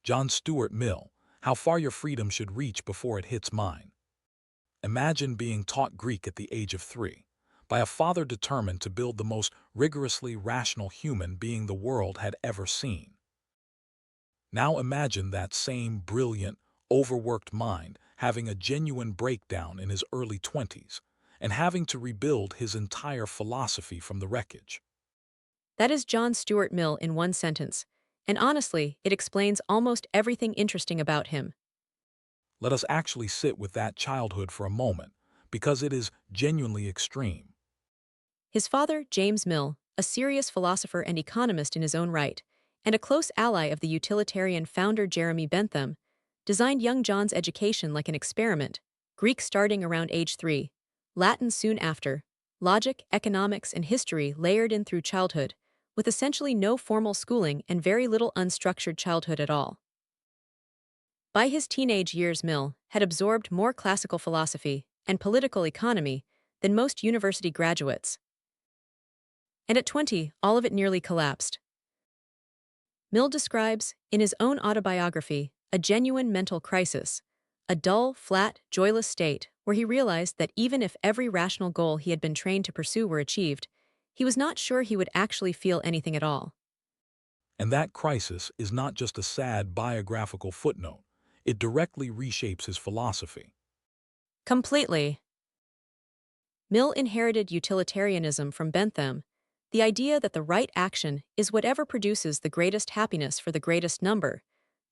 John Stuart Mill, How Far Your Freedom Should Reach Before It Hits Mine. Imagine being taught Greek at the age of 3 by a father determined to build the most rigorously rational human being the world had ever seen. Now imagine that same brilliant, overworked mind having a genuine breakdown in his early 20s and having to rebuild his entire philosophy from the wreckage. That is John Stuart Mill in one sentence, and honestly, it explains almost everything interesting about him. Let us actually sit with that childhood for a moment, because it is genuinely extreme. His father, James Mill, a serious philosopher and economist in his own right, and a close ally of the utilitarian founder Jeremy Bentham, designed young John's education like an experiment, Greek starting around age 3, Latin soon after, logic, economics, and history layered in through childhood, with essentially no formal schooling and very little unstructured childhood at all. By his teenage years, Mill had absorbed more classical philosophy and political economy than most university graduates. And at 20, all of it nearly collapsed. Mill describes, in his own autobiography, a genuine mental crisis, a dull, flat, joyless state where he realized that even if every rational goal he had been trained to pursue were achieved, he was not sure he would actually feel anything at all. And that crisis is not just a sad biographical footnote, it directly reshapes his philosophy. Completely. Mill inherited utilitarianism from Bentham, the idea that the right action is whatever produces the greatest happiness for the greatest number,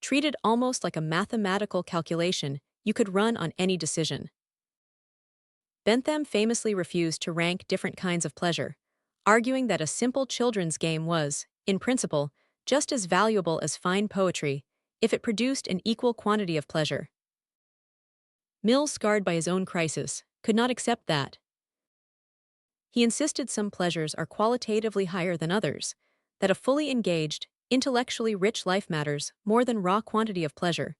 treated almost like a mathematical calculation you could run on any decision. Bentham famously refused to rank different kinds of pleasure, arguing that a simple children's game was, in principle, just as valuable as fine poetry if it produced an equal quantity of pleasure. Mill, scarred by his own crisis, could not accept that. He insisted some pleasures are qualitatively higher than others, that a fully engaged, intellectually rich life matters more than raw quantity of pleasure,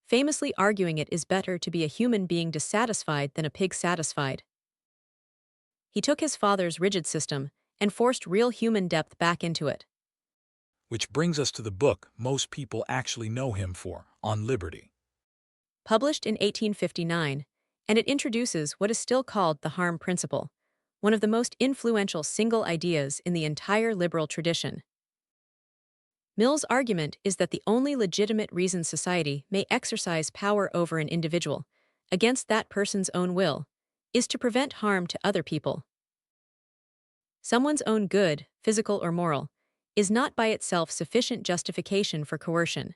famously arguing it is better to be a human being dissatisfied than a pig satisfied. He took his father's rigid system and forced real human depth back into it. Which brings us to the book most people actually know him for, On Liberty. Published in 1859, and it introduces what is still called the harm principle, one of the most influential single ideas in the entire liberal tradition. Mill's argument is that the only legitimate reason society may exercise power over an individual, against that person's own will, is to prevent harm to other people. Someone's own good, physical or moral, is not by itself sufficient justification for coercion.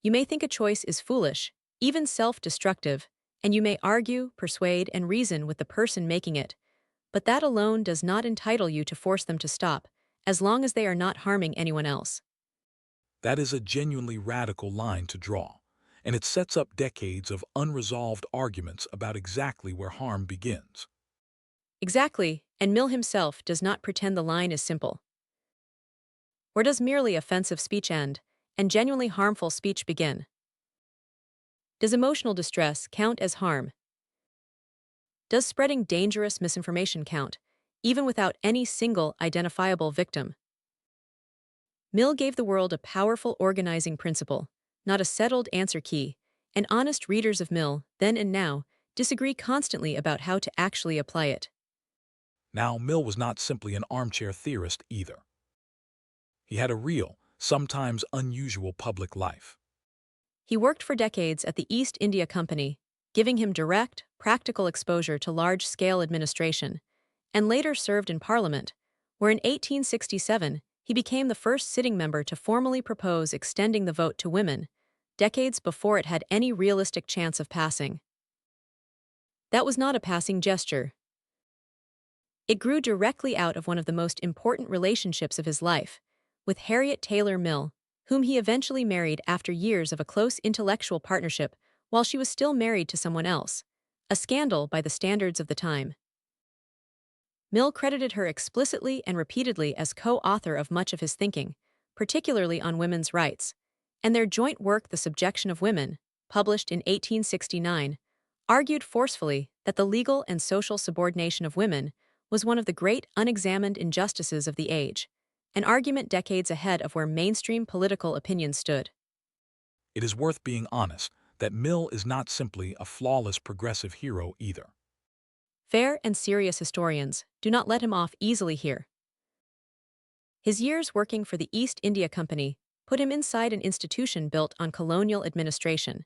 You may think a choice is foolish, even self-destructive, and you may argue, persuade, and reason with the person making it, but that alone does not entitle you to force them to stop, as long as they are not harming anyone else. That is a genuinely radical line to draw, and it sets up decades of unresolved arguments about exactly where harm begins. Exactly, and Mill himself does not pretend the line is simple. Where does merely offensive speech end, and genuinely harmful speech begin? Does emotional distress count as harm? Does spreading dangerous misinformation count, even without any single identifiable victim? Mill gave the world a powerful organizing principle, not a settled answer key, and honest readers of Mill, then and now, disagree constantly about how to actually apply it. Now, Mill was not simply an armchair theorist either. He had a real, sometimes unusual public life. He worked for decades at the East India Company, giving him direct, practical exposure to large-scale administration, and later served in Parliament, where in 1867 he became the first sitting member to formally propose extending the vote to women, decades before it had any realistic chance of passing. That was not a passing gesture. It grew directly out of one of the most important relationships of his life, with Harriet Taylor Mill, whom he eventually married after years of a close intellectual partnership while she was still married to someone else, a scandal by the standards of the time. Mill credited her explicitly and repeatedly as co-author of much of his thinking, particularly on women's rights, and their joint work The Subjection of Women, published in 1869, argued forcefully that the legal and social subordination of women was one of the great unexamined injustices of the age, an argument decades ahead of where mainstream political opinion stood. it is worth being honest that Mill is not simply a flawless progressive hero either. Fair and serious historians do not let him off easily here. His years working for the East India Company put him inside an institution built on colonial administration,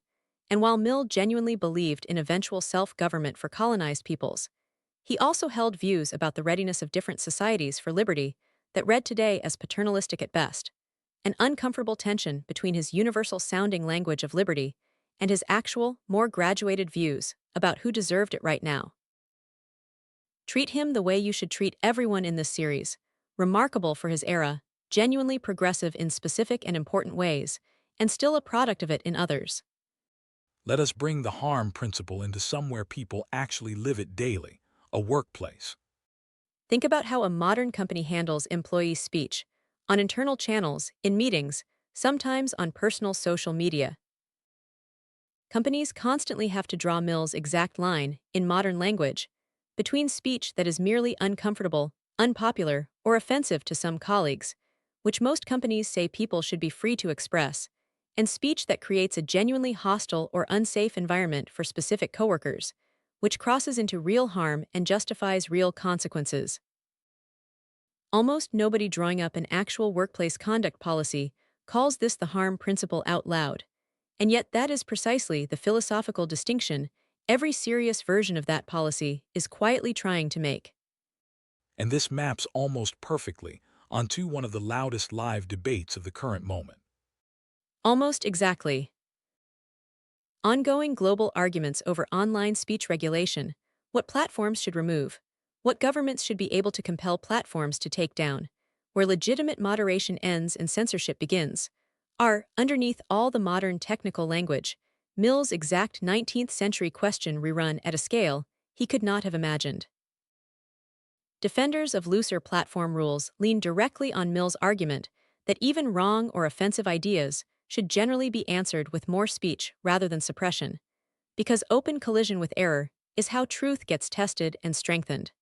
and while Mill genuinely believed in eventual self-government for colonized peoples, he also held views about the readiness of different societies for liberty that read today as paternalistic at best, an uncomfortable tension between his universal-sounding language of liberty and his actual, more graduated views about who deserved it right now. Treat him the way you should treat everyone in this series, remarkable for his era, genuinely progressive in specific and important ways, and still a product of it in others. Let us bring the harm principle into somewhere people actually live it daily, a workplace. Think about how a modern company handles employee speech, on internal channels, in meetings, sometimes on personal social media. Companies constantly have to draw Mill's exact line, in modern language, between speech that is merely uncomfortable, unpopular, or offensive to some colleagues, which most companies say people should be free to express, and speech that creates a genuinely hostile or unsafe environment for specific coworkers, which crosses into real harm and justifies real consequences. Almost nobody drawing up an actual workplace conduct policy calls this the harm principle out loud. And yet that is precisely the philosophical distinction every serious version of that policy is quietly trying to make. And this maps almost perfectly onto one of the loudest live debates of the current moment. Almost exactly. Ongoing global arguments over online speech regulation, what platforms should remove, what governments should be able to compel platforms to take down, where legitimate moderation ends and censorship begins, are, underneath all the modern technical language, Mill's exact 19th century question rerun at a scale he could not have imagined. Defenders of looser platform rules lean directly on Mill's argument that even wrong or offensive ideas should generally be answered with more speech rather than suppression, because open collision with error is how truth gets tested and strengthened.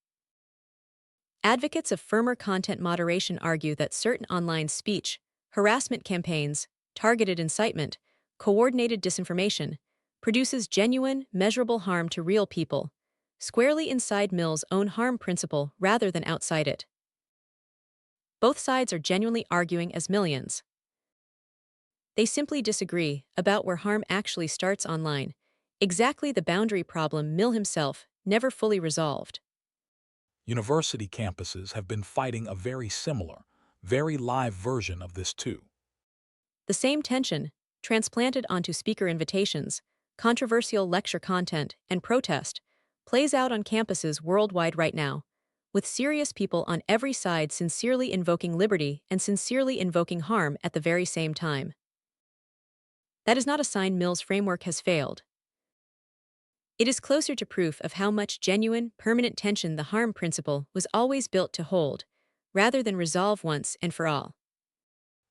Advocates of firmer content moderation argue that certain online speech, harassment campaigns, targeted incitement, coordinated disinformation, produces genuine, measurable harm to real people, squarely inside Mill's own harm principle rather than outside it. Both sides are genuinely arguing as millions. They simply disagree about where harm actually starts online, exactly the boundary problem Mill himself never fully resolved. University campuses have been fighting a very similar, very live version of this too. The same tension, transplanted onto speaker invitations, controversial lecture content, and protest, plays out on campuses worldwide right now, with serious people on every side sincerely invoking liberty and sincerely invoking harm at the very same time. That is not a sign Mill's framework has failed. It is closer to proof of how much genuine, permanent tension the harm principle was always built to hold, rather than resolve once and for all.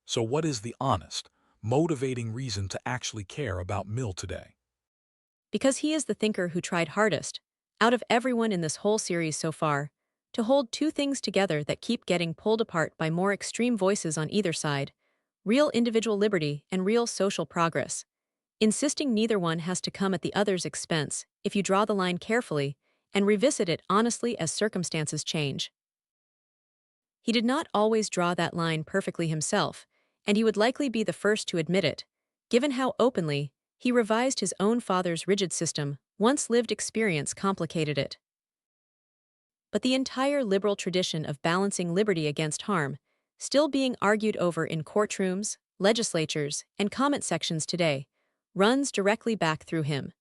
So what is the honest, motivating reason to actually care about Mill today? Because he is the thinker who tried hardest, out of everyone in this whole series so far, to hold two things together that keep getting pulled apart by more extreme voices on either side: real individual liberty and real social progress, insisting neither one has to come at the other's expense if you draw the line carefully and revisit it honestly as circumstances change. He did not always draw that line perfectly himself, and he would likely be the first to admit it, given how openly he revised his own father's rigid system once lived experience complicated it. But the entire liberal tradition of balancing liberty against harm, still being argued over in courtrooms, legislatures, and comment sections today, runs directly back through him.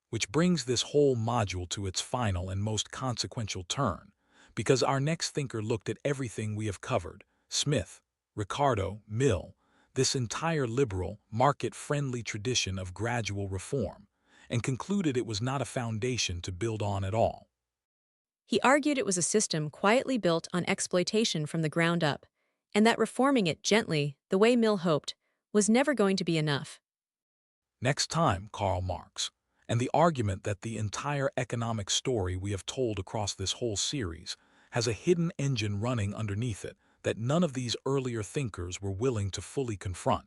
Which brings this whole module to its final and most consequential turn, because our next thinker looked at everything we have covered: Smith, Ricardo, Mill, this entire liberal, market-friendly tradition of gradual reform, and concluded it was not a foundation to build on at all. He argued it was a system quietly built on exploitation from the ground up, and that reforming it gently, the way Mill hoped, was never going to be enough. Next time, Karl Marx, and the argument that the entire economic story we have told across this whole series has a hidden engine running underneath it that none of these earlier thinkers were willing to fully confront.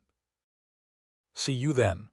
See you then.